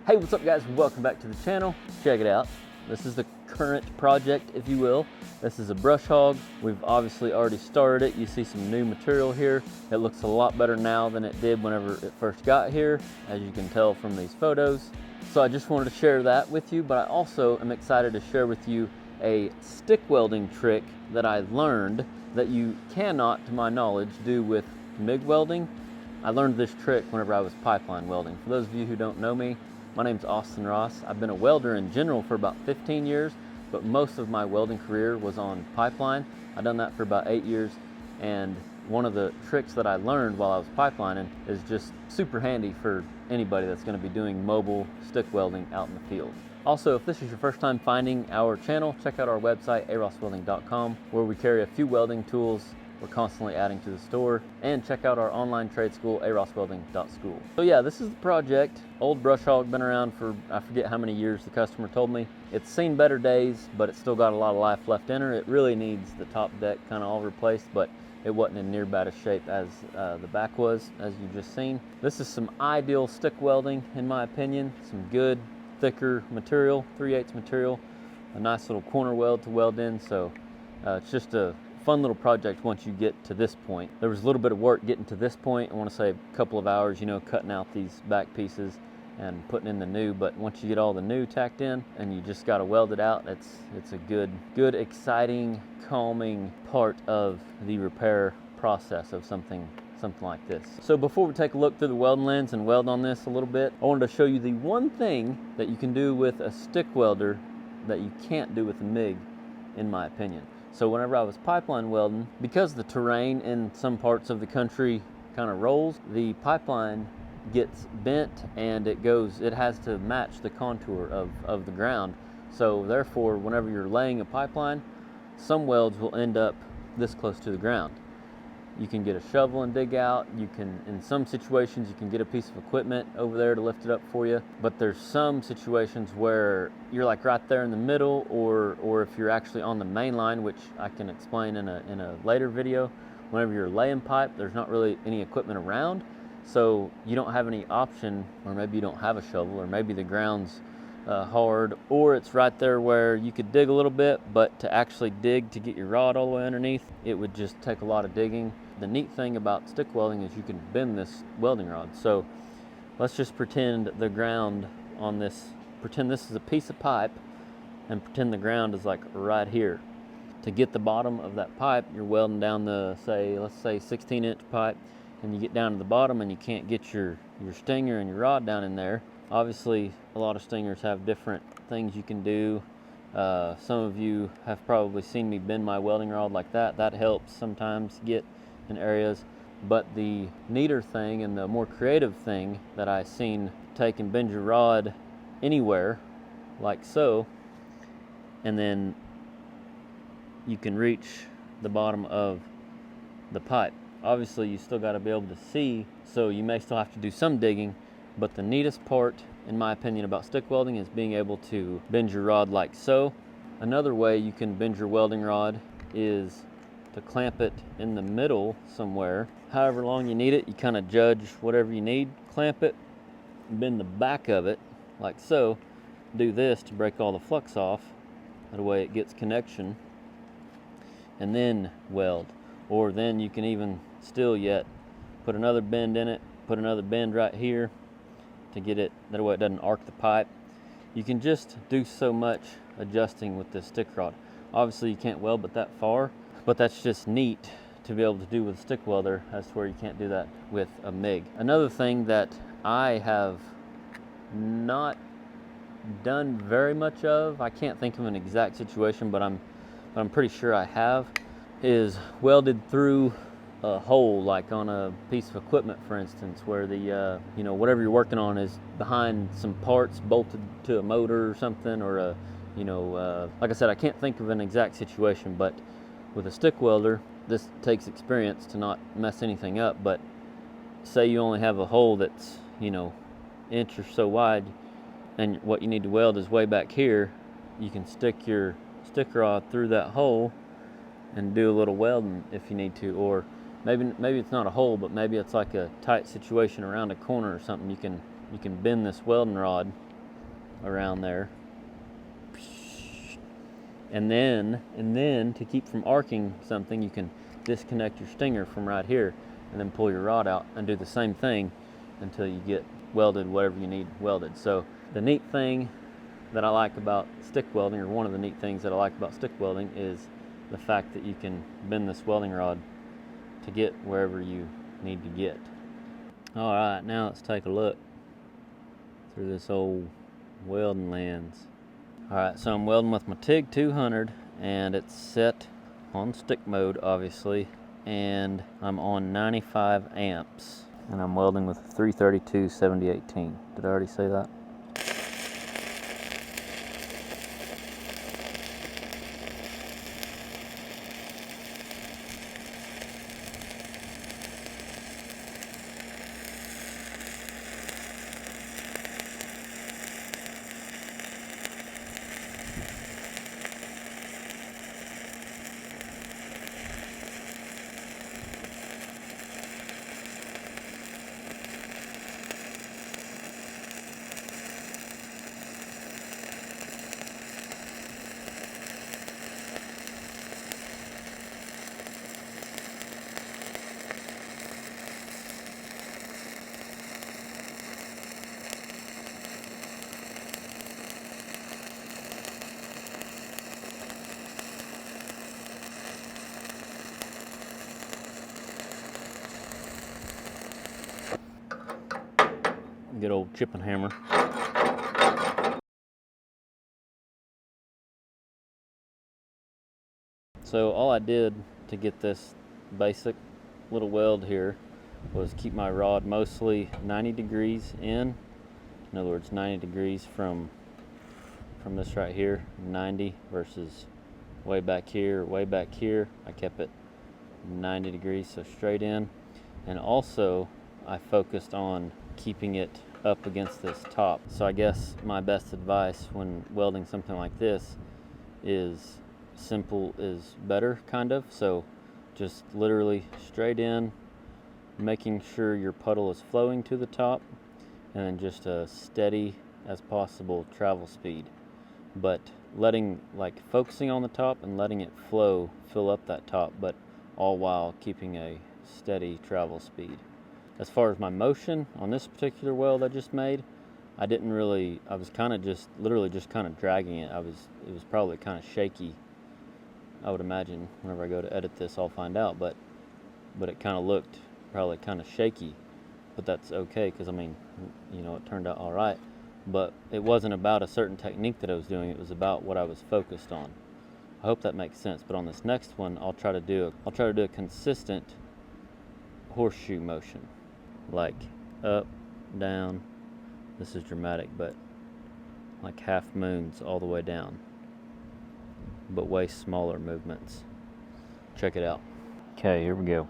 Hey, what's up guys? Welcome back to the channel. Check it out. This is the current project, if you will. This is a brush hog. We've obviously already started it. You see some new material here. It looks a lot better now than it did whenever it first got here, as you can tell from these photos. So I just wanted to share that with you, but I also am excited to share with you a stick welding trick that I learned that you cannot, to my knowledge, do with MIG welding. I learned this trick whenever I was pipeline welding. For those of you who don't know me, my name's Austin Ross. I've been a welder in general for about 15 years, but most of my welding career was on pipeline. I've done that for about 8 years, and one of the tricks that I learned while I was pipelining is just super handy for anybody that's going to be doing mobile stick welding out in the field. Also, if this is your first time finding our channel, check out our website, aroswelding.com, where we carry a few welding tools we're constantly adding to the store, and check out our online trade school, aroswelding.school. So yeah, this is the project. Old brush hog, been around for, I forget how many years the customer told me. It's seen better days, but it's still got a lot of life left in her. It really needs the top deck kind of all replaced, but it wasn't in near bad a shape as the back was, as you've just seen. This is some ideal stick welding, in my opinion. Some good, thicker material, 3/8 material, a nice little corner weld to weld in, so it's just a fun little project once you get to this point. There was a little bit of work getting to this point. I want to say a couple of hours, you know, cutting out these back pieces and putting in the new, but once you get all the new tacked in and you just got to weld it out, it's a good, exciting, calming part of the repair process of something like this. So before we take a look through the welding lens and weld on this a little bit, I wanted to show you the one thing that you can do with a stick welder that you can't do with a MIG, in my opinion. So whenever I was pipeline welding, because the terrain in some parts of the country kind of rolls, the pipeline gets bent and it has to match the contour of the ground. So therefore, whenever you're laying a pipeline, some welds will end up this close to the ground. You can get a shovel and dig out. You can, in some situations, you can get a piece of equipment over there to lift it up for you. But there's some situations where you're like right there in the middle, or if you're actually on the main line, which I can explain in a later video. Whenever you're laying pipe, there's not really any equipment around, so you don't have any option, or maybe you don't have a shovel, or maybe the ground's hard, or it's right there where you could dig a little bit, but to actually dig to get your rod all the way underneath, it would just take a lot of digging. The neat thing about stick welding is you can bend this welding rod. So let's just pretend the ground on this, pretend this is a piece of pipe, and pretend the ground is like right here. To get the bottom of that pipe, you're welding down the, let's say 16-inch pipe, and you get down to the bottom and you can't get your stinger and your rod down in there. Obviously, a lot of stingers have different things you can do. Some of you have probably seen me bend my welding rod like that. That helps sometimes get in areas. But the neater thing and the more creative thing that I've seen, take and bend your rod anywhere, like so, and then you can reach the bottom of the pipe. Obviously, you still got to be able to see, so you may still have to do some digging. But the neatest part, in my opinion, about stick welding is being able to bend your rod like so. Another way you can bend your welding rod is to clamp it in the middle somewhere. However long you need it, you kind of judge whatever you need. Clamp it, bend the back of it like so. Do this to break all the flux off. That way it gets connection. And then weld. Or then you can even still yet put another bend in it, put another bend right here to get it, that way it doesn't arc the pipe. You can just do so much adjusting with this stick rod. Obviously you can't weld but that far, but that's just neat to be able to do with a stick welder as to where you can't do that with a MIG. Another thing that I have not done very much of, I can't think of an exact situation, but I'm pretty sure I have, is welded through a hole, like on a piece of equipment, for instance, where the you know, whatever you're working on is behind some parts bolted to a motor or something, or a, you know, like I said, I can't think of an exact situation, but with a stick welder, this takes experience to not mess anything up. But say you only have a hole that's, you know, inch or so wide, and what you need to weld is way back here. You can stick your stick rod through that hole and do a little welding if you need to, or maybe it's not a hole, but maybe it's like a tight situation around a corner or something. You can bend this welding rod around there. And then to keep from arcing something, you can disconnect your stinger from right here and then pull your rod out and do the same thing until you get welded whatever you need welded. So the neat thing that I like about stick welding, or one of the neat things that I like about stick welding, is the fact that you can bend this welding rod to get wherever you need to get. All right, now let's take a look through this old welding lens. All right, so I'm welding with my TIG 200 and it's set on stick mode, obviously, and I'm on 95 amps and I'm welding with 332 7018. Did I already say that? Good old chipping hammer. So all I did to get this basic little weld here was keep my rod mostly 90 degrees in other words 90 degrees from this right here, 90 versus way back here or way back here. I kept it 90 degrees, so straight in. And also I focused on keeping it up against this top. So I guess my best advice when welding something like this is simple is better, kind of. So just literally straight in, making sure your puddle is flowing to the top, and then just a steady as possible travel speed, but focusing on the top and letting it fill up that top, but all while keeping a steady travel speed. As far as my motion on this particular weld I just made, I was kind of just literally just kind of dragging it. It was probably kind of shaky, I would imagine. Whenever I go to edit this, I'll find out, but it kind of looked probably kind of shaky, but that's okay, because I mean, you know, it turned out all right. But it wasn't about a certain technique that I was doing, it was about what I was focused on. I hope that makes sense. But on this next one, I'll try to do a consistent horseshoe motion, like up, down. This is dramatic, but like half moons all the way down, but way smaller movements. Check it out. Okay, here we go.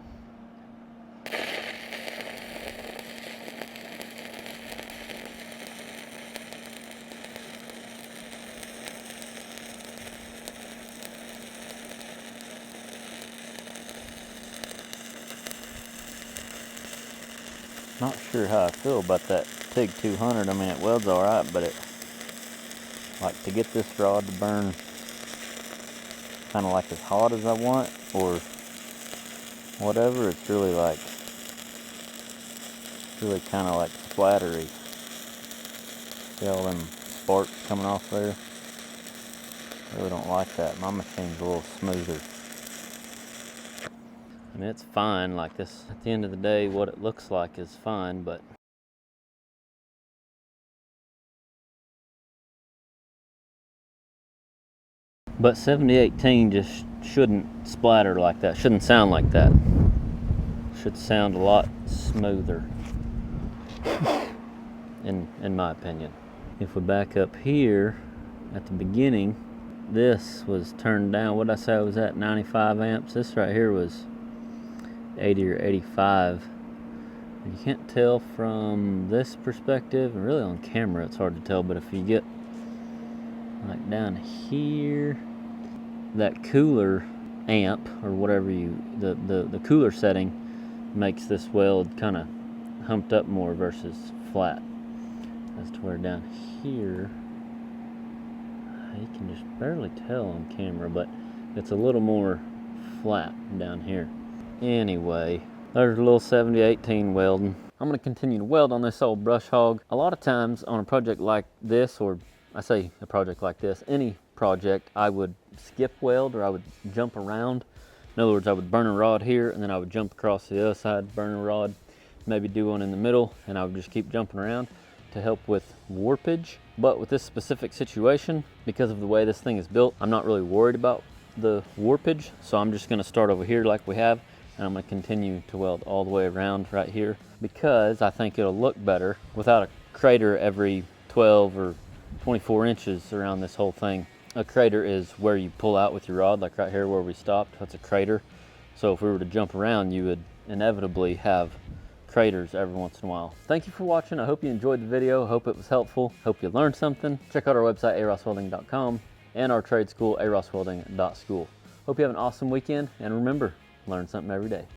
Not sure how I feel about that TIG 200. I mean, it welds all right, but like to get this rod to burn kind of like as hot as I want or whatever, it's really kind of like splattery. See all them sparks coming off there? I really don't like that. My machine's a little smoother. I mean, it's fine like this. At the end of the day, what it looks like is fine, but But 7018 just shouldn't splatter like that, shouldn't sound like that. Should sound a lot smoother, in my opinion. If we back up here at the beginning, this was turned down. What did I say I was at? 95 amps. This right here was 80 or 85. You can't tell from this perspective, and really on camera it's hard to tell, but if you get like down here, that cooler amp or whatever the cooler setting makes this weld kind of humped up more versus flat. As to where down here You can just barely tell on camera, but it's a little more flat down here. Anyway, there's a little 70-18 welding. I'm gonna continue to weld on this old brush hog. A lot of times on a project like this, or I say a project like this, any project, I would skip weld or I would jump around. In other words, I would burn a rod here and then I would jump across to the other side, burn a rod, maybe do one in the middle, and I would just keep jumping around to help with warpage. But with this specific situation, because of the way this thing is built, I'm not really worried about the warpage. So I'm just gonna start over here like we have, and I'm gonna continue to weld all the way around right here because I think it'll look better without a crater every 12 or 24 inches around this whole thing. A crater is where you pull out with your rod, like right here where we stopped, that's a crater. So if we were to jump around, you would inevitably have craters every once in a while. Thank you for watching. I hope you enjoyed the video. Hope it was helpful. Hope you learned something. Check out our website, aroswelding.com, and our trade school, aroswelding.school. Hope you have an awesome weekend, and remember, learn something every day.